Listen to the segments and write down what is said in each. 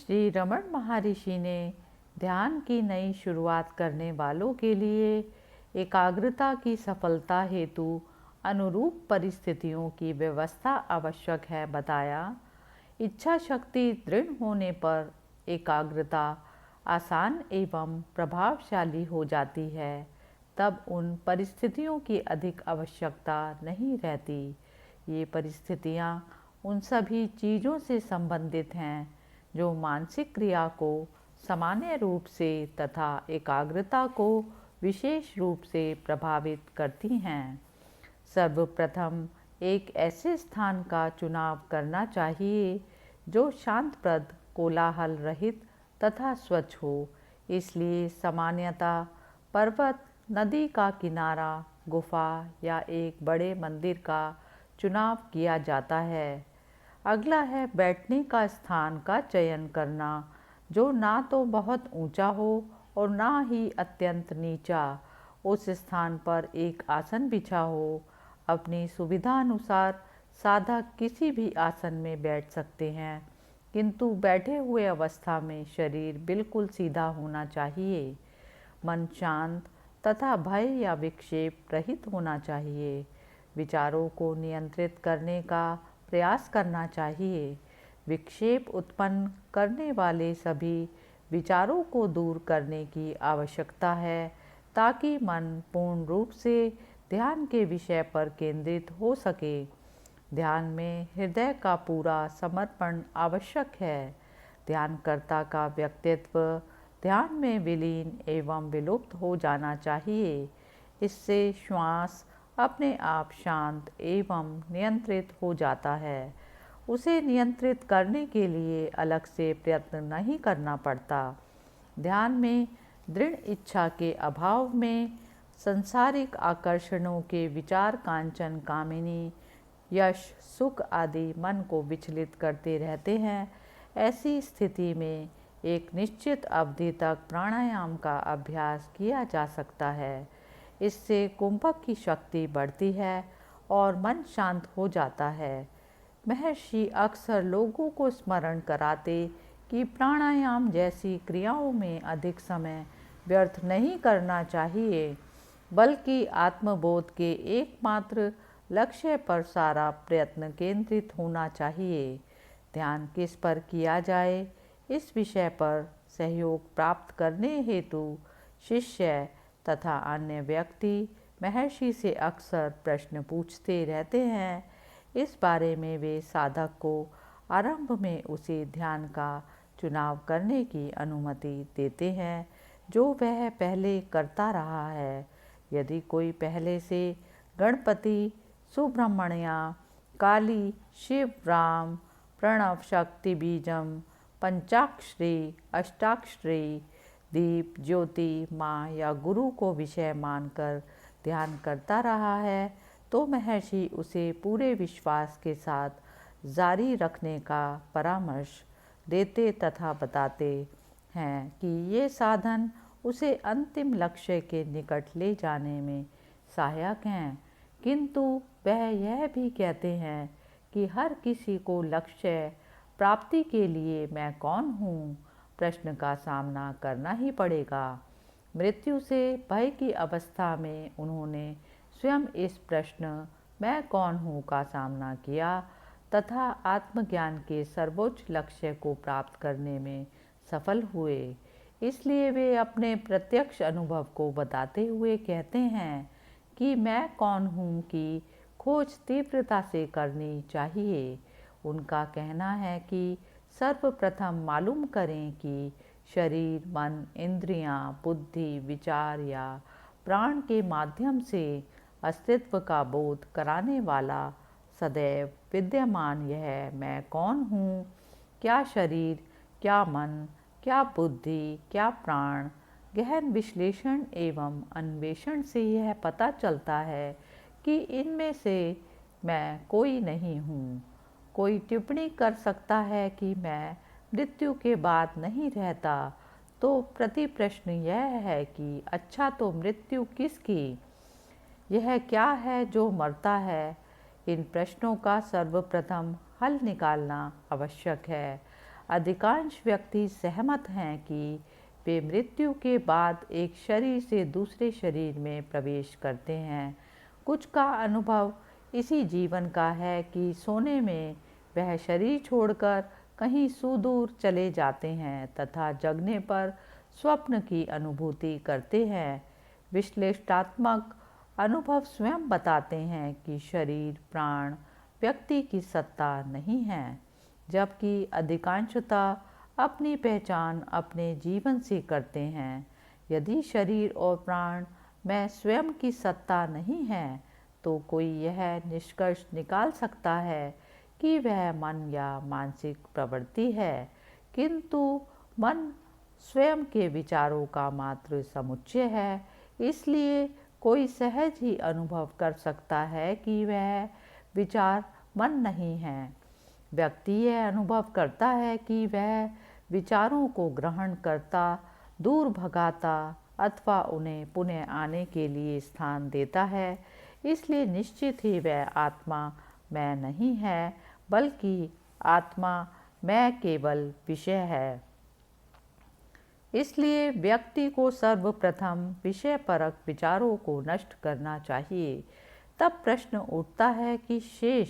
श्री रमन महर्षि ने ध्यान की नई शुरुआत करने वालों के लिए एकाग्रता की सफलता हेतु अनुरूप परिस्थितियों की व्यवस्था आवश्यक है बताया। इच्छा शक्ति दृढ़ होने पर एकाग्रता आसान एवं प्रभावशाली हो जाती है। तब उन परिस्थितियों की अधिक आवश्यकता नहीं रहती। ये परिस्थितियाँ उन सभी चीज़ों से संबंधित हैं जो मानसिक क्रिया को सामान्य रूप से तथा एकाग्रता को विशेष रूप से प्रभावित करती हैं। सर्वप्रथम एक ऐसे स्थान का चुनाव करना चाहिए जो शांतप्रद, कोलाहल रहित तथा स्वच्छ हो। इसलिए सामान्यतः पर्वत, नदी का किनारा, गुफा या एक बड़े मंदिर का चुनाव किया जाता है। अगला है बैठने का स्थान का चयन करना, जो ना तो बहुत ऊंचा हो और ना ही अत्यंत नीचा। उस स्थान पर एक आसन बिछा हो। अपनी सुविधा अनुसार साधक किसी भी आसन में बैठ सकते हैं, किंतु बैठे हुए अवस्था में शरीर बिल्कुल सीधा होना चाहिए। मन शांत तथा भय या विक्षेप रहित होना चाहिए। विचारों को नियंत्रित करने का प्रयास करना चाहिए। विक्षेप उत्पन्न करने वाले सभी विचारों को दूर करने की आवश्यकता है, ताकि मन पूर्ण रूप से ध्यान के विषय पर केंद्रित हो सके। ध्यान में हृदय का पूरा समर्पण आवश्यक है। ध्यानकर्ता का व्यक्तित्व ध्यान में विलीन एवं विलुप्त हो जाना चाहिए। इससे श्वास अपने आप शांत एवं नियंत्रित हो जाता है। उसे नियंत्रित करने के लिए अलग से प्रयत्न नहीं करना पड़ता। ध्यान में दृढ़ इच्छा के अभाव में संसारिक आकर्षणों के विचार कांचन, कामिनी, यश, सुख आदि मन को विचलित करते रहते हैं। ऐसी स्थिति में एक निश्चित अवधि तक प्राणायाम का अभ्यास किया जा सकता है। इससे कुंभक की शक्ति बढ़ती है और मन शांत हो जाता है। महर्षि अक्सर लोगों को स्मरण कराते कि प्राणायाम जैसी क्रियाओं में अधिक समय व्यर्थ नहीं करना चाहिए, बल्कि आत्मबोध के एकमात्र लक्ष्य पर सारा प्रयत्न केंद्रित होना चाहिए। ध्यान किस पर किया जाए, इस विषय पर सहयोग प्राप्त करने हेतु शिष्य तथा अन्य व्यक्ति महर्षि से अक्सर प्रश्न पूछते रहते हैं। इस बारे में वे साधक को आरंभ में उसी ध्यान का चुनाव करने की अनुमति देते हैं जो वह पहले करता रहा है। यदि कोई पहले से गणपति, सुब्रह्मण्य, काली, शिव, राम, प्रणव, शक्ति बीजम, पंचाक्षरी, अष्टाक्षरी, दीप, ज्योति, माँ या गुरु को विषय मानकर ध्यान करता रहा है, तो महर्षि उसे पूरे विश्वास के साथ जारी रखने का परामर्श देते तथा बताते हैं कि ये साधन उसे अंतिम लक्ष्य के निकट ले जाने में सहायक हैं। किंतु वह यह भी कहते हैं कि हर किसी को लक्ष्य प्राप्ति के लिए मैं कौन हूँ प्रश्न का सामना करना ही पड़ेगा। मृत्यु से भय की अवस्था में उन्होंने स्वयं इस प्रश्न मैं कौन हूँ का सामना किया तथा आत्मज्ञान के सर्वोच्च लक्ष्य को प्राप्त करने में सफल हुए। इसलिए वे अपने प्रत्यक्ष अनुभव को बताते हुए कहते हैं कि मैं कौन हूँ की खोज तीव्रता से करनी चाहिए। उनका कहना है कि सर्वप्रथम मालूम करें कि शरीर, मन, इंद्रियां, बुद्धि, विचार या प्राण के माध्यम से अस्तित्व का बोध कराने वाला सदैव विद्यमान यह मैं कौन हूँ, क्या शरीर, क्या मन, क्या बुद्धि, क्या प्राण, गहन विश्लेषण एवं अन्वेषण से यह पता चलता है कि इनमें से मैं कोई नहीं हूँ। कोई टिप्पणी कर सकता है कि मैं मृत्यु के बाद नहीं रहता, तो प्रति प्रश्न यह है कि अच्छा, तो मृत्यु किसकी? यह क्या है जो मरता है? इन प्रश्नों का सर्वप्रथम हल निकालना आवश्यक है। अधिकांश व्यक्ति सहमत हैं कि वे मृत्यु के बाद एक शरीर से दूसरे शरीर में प्रवेश करते हैं। कुछ का अनुभव इसी जीवन का है कि सोने में वह शरीर छोड़कर कहीं सुदूर चले जाते हैं तथा जगने पर स्वप्न की अनुभूति करते हैं। विश्लेषणात्मक अनुभव स्वयं बताते हैं कि शरीर, प्राण व्यक्ति की सत्ता नहीं है, जबकि अधिकांशतः अपनी पहचान अपने जीवन से करते हैं। यदि शरीर और प्राण में स्वयं की सत्ता नहीं है तो कोई यह निष्कर्ष निकाल सकता है कि वह मन या मानसिक प्रवृत्ति है, किंतु मन स्वयं के विचारों का मात्र समुच्चय है। इसलिए कोई सहज ही अनुभव कर सकता है कि वह विचार मन नहीं है। व्यक्ति यह अनुभव करता है कि वह विचारों को ग्रहण करता, दूर भगाता अथवा उन्हें पुनः आने के लिए स्थान देता है। इसलिए निश्चित ही वह आत्मा मैं नहीं है, बल्कि आत्मा मैं केवल विषय है। इसलिए व्यक्ति को सर्वप्रथम विषय परक विचारों को नष्ट करना चाहिए। तब प्रश्न उठता है कि शेष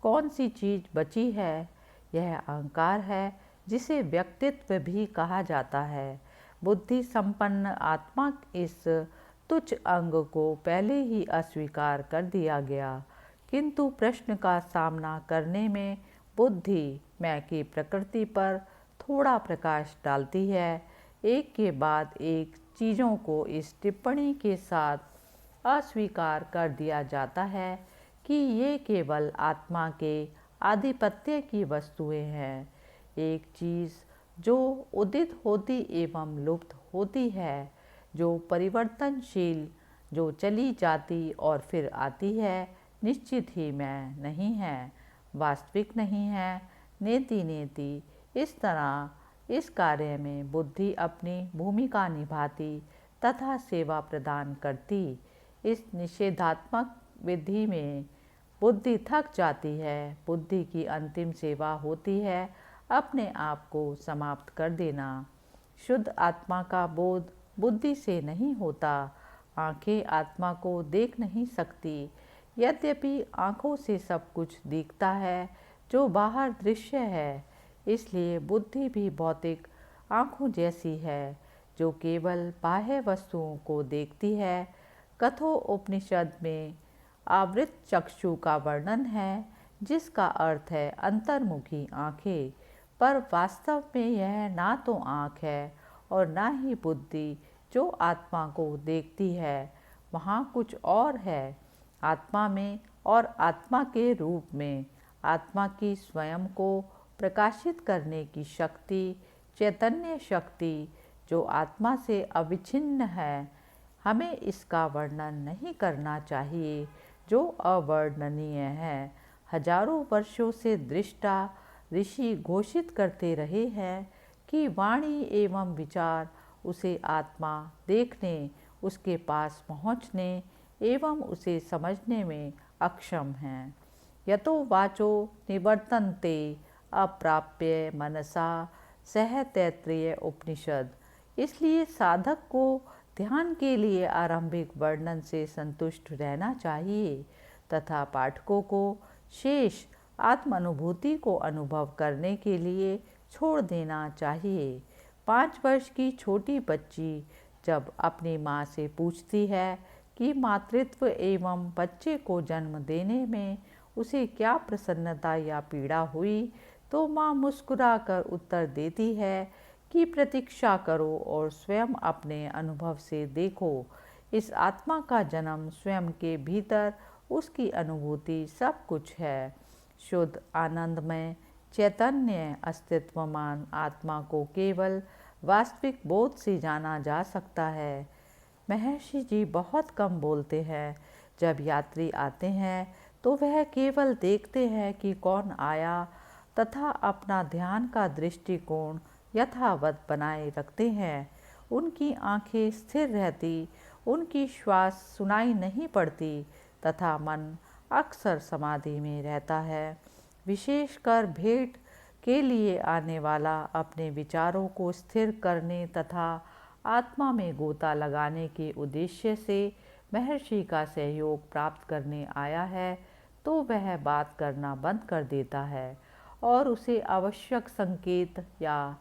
कौन सी चीज़ बची है? यह अहंकार है, जिसे व्यक्तित्व भी कहा जाता है। बुद्धि संपन्न आत्मा इस तुच्छ अंग को पहले ही अस्वीकार कर दिया गया, किंतु प्रश्न का सामना करने में बुद्धि मैं की प्रकृति पर थोड़ा प्रकाश डालती है। एक के बाद एक चीज़ों को इस टिप्पणी के साथ अस्वीकार कर दिया जाता है कि ये केवल आत्मा के आधिपत्य की वस्तुएं हैं। एक चीज़ जो उदित होती एवं लुप्त होती है, जो परिवर्तनशील, जो चली जाती और फिर आती है, निश्चित ही मैं नहीं है, वास्तविक नहीं है। नेति नेति इस तरह इस कार्य में बुद्धि अपनी भूमिका निभाती तथा सेवा प्रदान करती। इस निषेधात्मक विधि में बुद्धि थक जाती है। बुद्धि की अंतिम सेवा होती है अपने आप को समाप्त कर देना। शुद्ध आत्मा का बोध बुद्धि से नहीं होता। आंखें आत्मा को देख नहीं सकती, यद्यपि आँखों से सब कुछ दिखता है जो बाहर दृश्य है। इसलिए बुद्धि भी भौतिक आँखों जैसी है, जो केवल बाह्य वस्तुओं को देखती है। कठोपनिषद में आवृत चक्षु का वर्णन है, जिसका अर्थ है अंतर्मुखी आँखें, पर वास्तव में यह ना तो आँख है और ना ही बुद्धि जो आत्मा को देखती है। वहाँ कुछ और है। आत्मा में और आत्मा के रूप में आत्मा की स्वयं को प्रकाशित करने की शक्ति, चैतन्य शक्ति जो आत्मा से अविच्छिन्न है, हमें इसका वर्णन नहीं करना चाहिए, जो अवर्णनीय है। हजारों वर्षों से दृष्टा ऋषि घोषित करते रहे हैं कि वाणी एवं विचार उसे आत्मा देखने, उसके पास पहुँचने एवं उसे समझने में अक्षम हैं। यतो वाचो निवर्तन्ते अप्राप्य मनसा सह तैत्तिरीय उपनिषद। इसलिए साधक को ध्यान के लिए आरंभिक वर्णन से संतुष्ट रहना चाहिए तथा पाठकों को शेष आत्मानुभूति को अनुभव करने के लिए छोड़ देना चाहिए। 5 वर्ष की छोटी बच्ची जब अपनी माँ से पूछती है कि मातृत्व एवं बच्चे को जन्म देने में उसे क्या प्रसन्नता या पीड़ा हुई, तो माँ मुस्कुराकर उत्तर देती है कि प्रतीक्षा करो और स्वयं अपने अनुभव से देखो। इस आत्मा का जन्म स्वयं के भीतर उसकी अनुभूति सब कुछ है। शुद्ध आनंदमय चैतन्य अस्तित्वमान आत्मा को केवल वास्तविक बोध से जाना जा सकता है। महर्षि जी बहुत कम बोलते हैं। जब यात्री आते हैं तो वह केवल देखते हैं कि कौन आया तथा अपना ध्यान का दृष्टिकोण यथावत बनाए रखते हैं। उनकी आंखें स्थिर रहती, उनकी श्वास सुनाई नहीं पड़ती तथा मन अक्सर समाधि में रहता है। विशेषकर भेंट के लिए आने वाला अपने विचारों को स्थिर करने तथा आत्मा में गोता लगाने के उद्देश्य से महर्षि का सहयोग प्राप्त करने आया है, तो वह बात करना बंद कर देता है और उसे आवश्यक संकेत या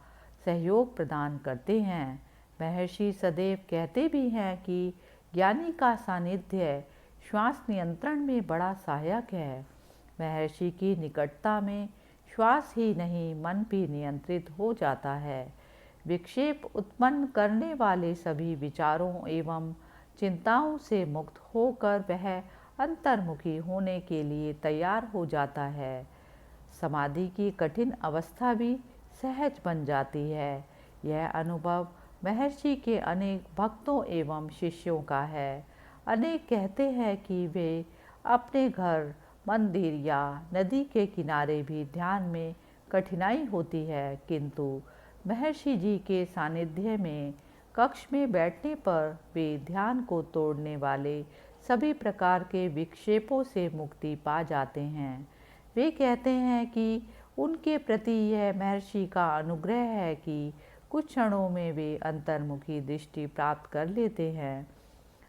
सहयोग प्रदान करते हैं। महर्षि सदैव कहते भी हैं कि ज्ञानी का सानिध्य श्वास नियंत्रण में बड़ा सहायक है। महर्षि की निकटता में श्वास ही नहीं, मन भी नियंत्रित हो जाता है। विक्षेप उत्पन्न करने वाले सभी विचारों एवं चिंताओं से मुक्त होकर वह अंतर्मुखी होने के लिए तैयार हो जाता है। समाधि की कठिन अवस्था भी सहज बन जाती है। यह अनुभव महर्षि के अनेक भक्तों एवं शिष्यों का है। अनेक कहते हैं कि वे अपने घर, मंदिर या नदी के किनारे भी ध्यान में कठिनाई होती है, किंतु महर्षि जी के सानिध्य में कक्ष में बैठने पर वे ध्यान को तोड़ने वाले सभी प्रकार के विक्षेपों से मुक्ति पा जाते हैं। वे कहते हैं कि उनके प्रति यह महर्षि का अनुग्रह है कि कुछ क्षणों में वे अंतर्मुखी दृष्टि प्राप्त कर लेते हैं।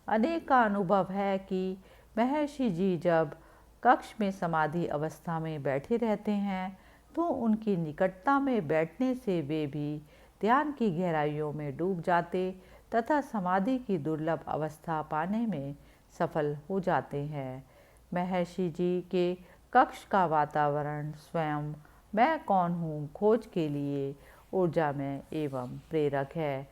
अनेक का अनुभव है कि महर्षि जी जब कक्ष में समाधि अवस्था में बैठे रहते हैं तो उनकी निकटता में बैठने से वे भी ध्यान की गहराइयों में डूब जाते तथा समाधि की दुर्लभ अवस्था पाने में सफल हो जाते हैं। महर्षि जी के कक्ष का वातावरण स्वयं मैं कौन हूँ खोज के लिए ऊर्जामय एवं प्रेरक है।